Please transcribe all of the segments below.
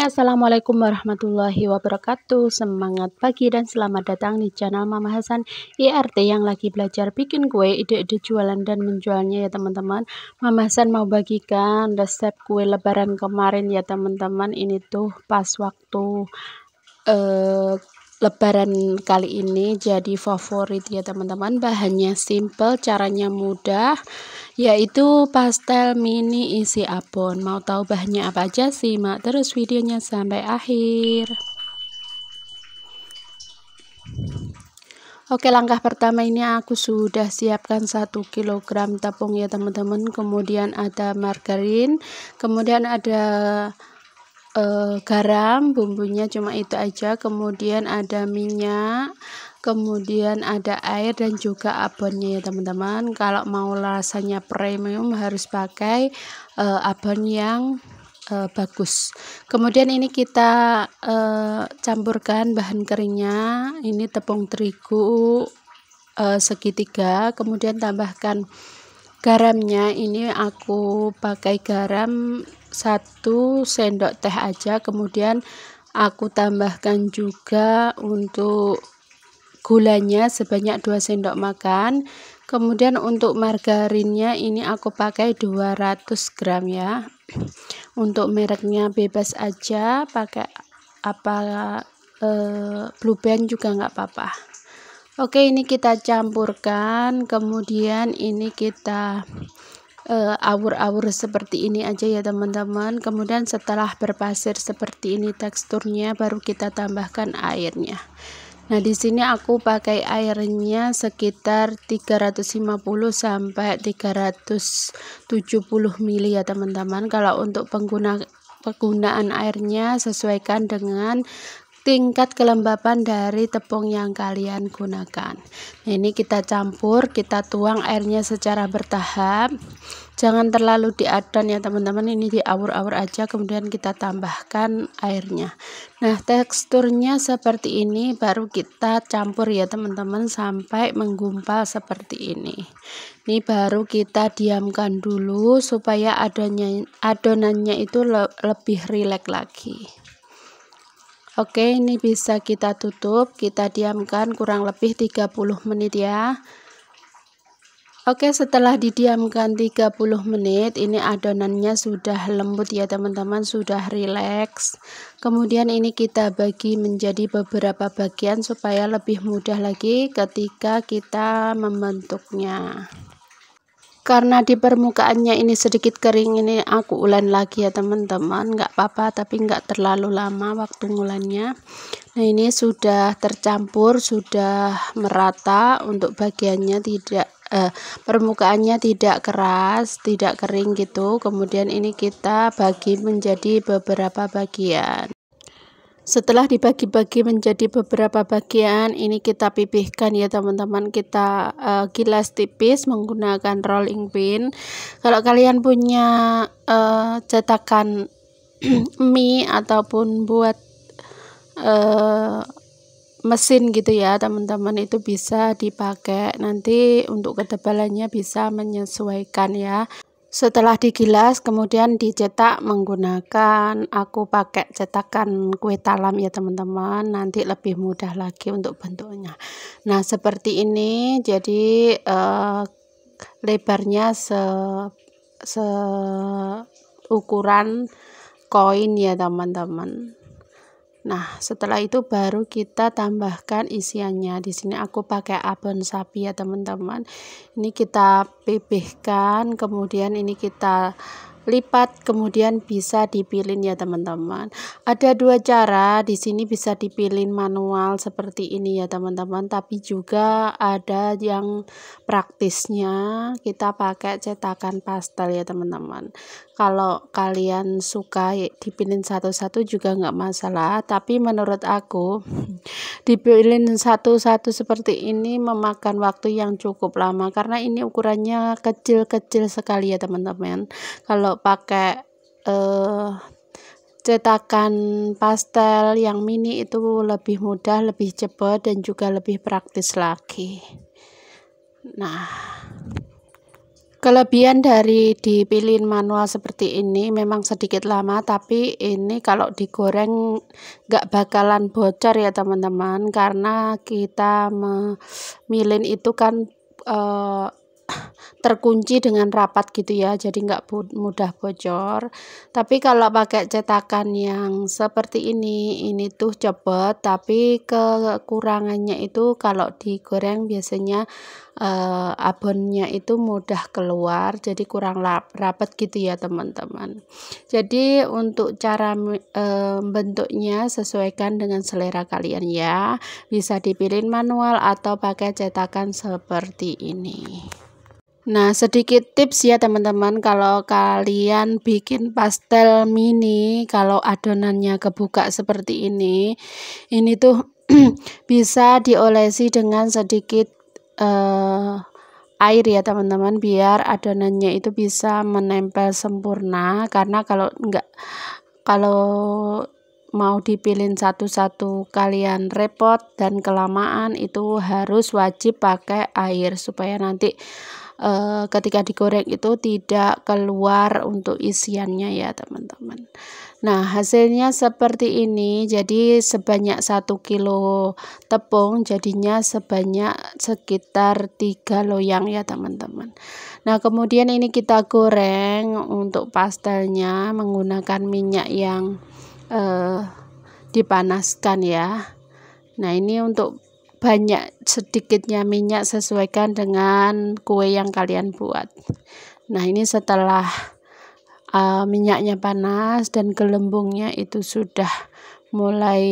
Assalamualaikum warahmatullahi wabarakatuh. Semangat pagi dan selamat datang di channel Mama Hasan IRT yang lagi belajar bikin kue, ide-ide jualan dan menjualnya ya teman-teman. Mama Hasan mau bagikan resep kue lebaran kemarin ya teman-teman. Ini tuh pas waktu lebaran kali ini jadi favorit ya teman-teman. Bahannya simple, caranya mudah, yaitu pastel mini isi abon. Mau tahu bahannya apa aja? Simak terus videonya sampai akhir. Oke, langkah pertama ini aku sudah siapkan 1 kg tepung ya teman-teman. Kemudian ada margarin, kemudian ada garam, bumbunya cuma itu aja, kemudian ada minyak, kemudian ada air dan juga abonnya ya teman-teman. Kalau mau rasanya premium harus pakai abon yang bagus. Kemudian ini kita campurkan bahan keringnya, ini tepung terigu segitiga, kemudian tambahkan garamnya. Ini aku pakai garam 1 sendok teh aja, kemudian aku tambahkan juga untuk gulanya sebanyak 2 sendok makan. Kemudian untuk margarinnya ini aku pakai 200 gram ya. Untuk mereknya bebas aja, pakai apa Blue Band juga nggak apa-apa. Oke, ini kita campurkan, kemudian ini kita awur-awur seperti ini aja ya teman-teman. Kemudian setelah berpasir seperti ini teksturnya, baru kita tambahkan airnya. Nah, di sini aku pakai airnya sekitar 350 sampai 370 ml ya teman-teman. Kalau untuk penggunaan airnya sesuaikan dengan tingkat kelembapan dari tepung yang kalian gunakan. Nah, ini kita campur, kita tuang airnya secara bertahap, jangan terlalu diadon ya teman-teman. Ini diawur-awur aja, kemudian kita tambahkan airnya. Nah, teksturnya seperti ini, baru kita campur ya teman-teman sampai menggumpal seperti ini. Ini baru kita diamkan dulu supaya adonannya itu lebih rileks lagi. Oke, ini bisa kita tutup, kita diamkan kurang lebih 30 menit ya. Oke, setelah didiamkan 30 menit, ini adonannya sudah lembut ya teman-teman, sudah rileks. Kemudian ini kita bagi menjadi beberapa bagian supaya lebih mudah lagi ketika kita membentuknya. Karena di permukaannya ini sedikit kering, ini aku ulen lagi ya teman-teman, nggak apa-apa tapi nggak terlalu lama waktu ngulannya. Nah, ini sudah tercampur, sudah merata, untuk bagiannya tidak permukaannya tidak keras, tidak kering gitu. Kemudian ini kita bagi menjadi beberapa bagian. Setelah dibagi-bagi menjadi beberapa bagian, ini kita pipihkan ya teman-teman. Kita gilas tipis menggunakan rolling pin. Kalau kalian punya cetakan mie ataupun buat mesin gitu ya teman-teman, itu bisa dipakai. Nanti untuk ketebalannya bisa menyesuaikan ya. Setelah digilas kemudian dicetak menggunakan, aku pakai cetakan kue talam ya teman-teman, nanti lebih mudah lagi untuk bentuknya. Nah, seperti ini, jadi lebarnya ukuran koin ya teman-teman. Nah, setelah itu baru kita tambahkan isiannya. Di sini aku pakai abon sapi ya teman-teman. Ini kita pipihkan, kemudian ini kita lipat, kemudian bisa dipilin ya teman-teman. Ada 2 cara, di sini bisa dipilin manual seperti ini ya teman-teman, tapi juga ada yang praktisnya kita pakai cetakan pastel ya teman-teman. Kalau kalian suka dipilin satu-satu juga nggak masalah, tapi menurut aku dipilin satu-satu seperti ini memakan waktu yang cukup lama, karena ini ukurannya kecil-kecil sekali ya teman-teman. Kalau pakai cetakan pastel yang mini itu lebih mudah, lebih cepat, dan juga lebih praktis lagi. Nah, Kelebihan dari dipilihin manual seperti ini memang sedikit lama, tapi ini kalau digoreng nggak bakalan bocor ya teman-teman, karena kita memilin itu kan terkunci dengan rapat gitu ya, jadi nggak mudah bocor. Tapi kalau pakai cetakan yang seperti ini tuh cepet, tapi kekurangannya itu kalau digoreng biasanya abonnya itu mudah keluar, jadi kurang rapat gitu ya teman-teman. Jadi untuk cara bentuknya sesuaikan dengan selera kalian ya, bisa dipilih manual atau pakai cetakan seperti ini. Nah, sedikit tips ya teman-teman, kalau kalian bikin pastel mini, kalau adonannya kebuka seperti ini tuh bisa diolesi dengan sedikit air ya teman-teman, biar adonannya itu bisa menempel sempurna, karena kalau mau dipilih satu-satu kalian repot dan kelamaan, itu harus wajib pakai air supaya nanti ketika digoreng itu tidak keluar untuk isiannya ya teman-teman. Nah, hasilnya seperti ini, jadi sebanyak 1 kilo tepung jadinya sebanyak sekitar 3 loyang ya teman-teman. Nah, kemudian ini kita goreng untuk pastelnya menggunakan minyak yang dipanaskan ya. Nah, ini untuk banyak sedikitnya minyak sesuaikan dengan kue yang kalian buat. Nah, ini setelah minyaknya panas dan gelembungnya itu sudah mulai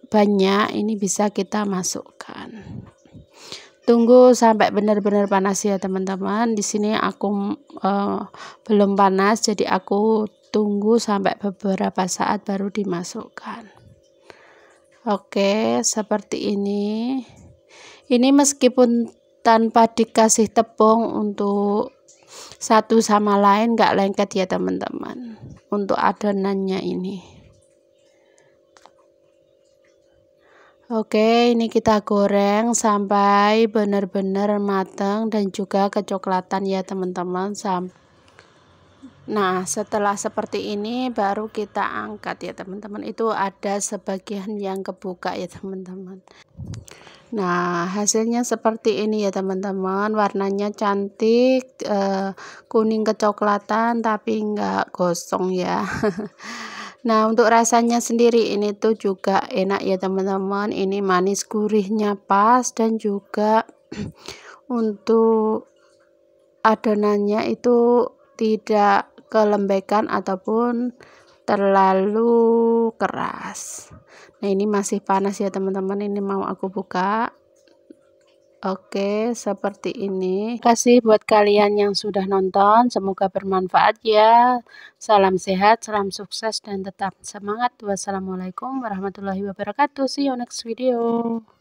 banyak, ini bisa kita masukkan. Tunggu sampai benar-benar panas ya teman-teman. Di sini aku belum panas, jadi aku tunggu sampai beberapa saat baru dimasukkan. Oke, seperti ini. Ini meskipun tanpa dikasih tepung, untuk satu sama lain nggak lengket ya teman-teman untuk adonannya ini. Oke, ini kita goreng sampai benar-benar matang dan juga kecoklatan ya teman-teman. Nah, setelah seperti ini baru kita angkat ya teman-teman. Itu ada sebagian yang kebuka ya teman-teman. Nah, hasilnya seperti ini ya teman-teman, warnanya cantik, kuning kecoklatan tapi enggak gosong ya. Nah, untuk rasanya sendiri ini tuh juga enak ya teman-teman, ini manis gurihnya pas, dan juga untuk adonannya itu tidak kelembekan ataupun terlalu keras. Nah, ini masih panas ya teman-teman, ini mau aku buka. Oke, seperti ini. Terima kasih buat kalian yang sudah nonton, semoga bermanfaat ya. Salam sehat, salam sukses, dan tetap semangat. Wassalamualaikum warahmatullahi wabarakatuh. See you next video.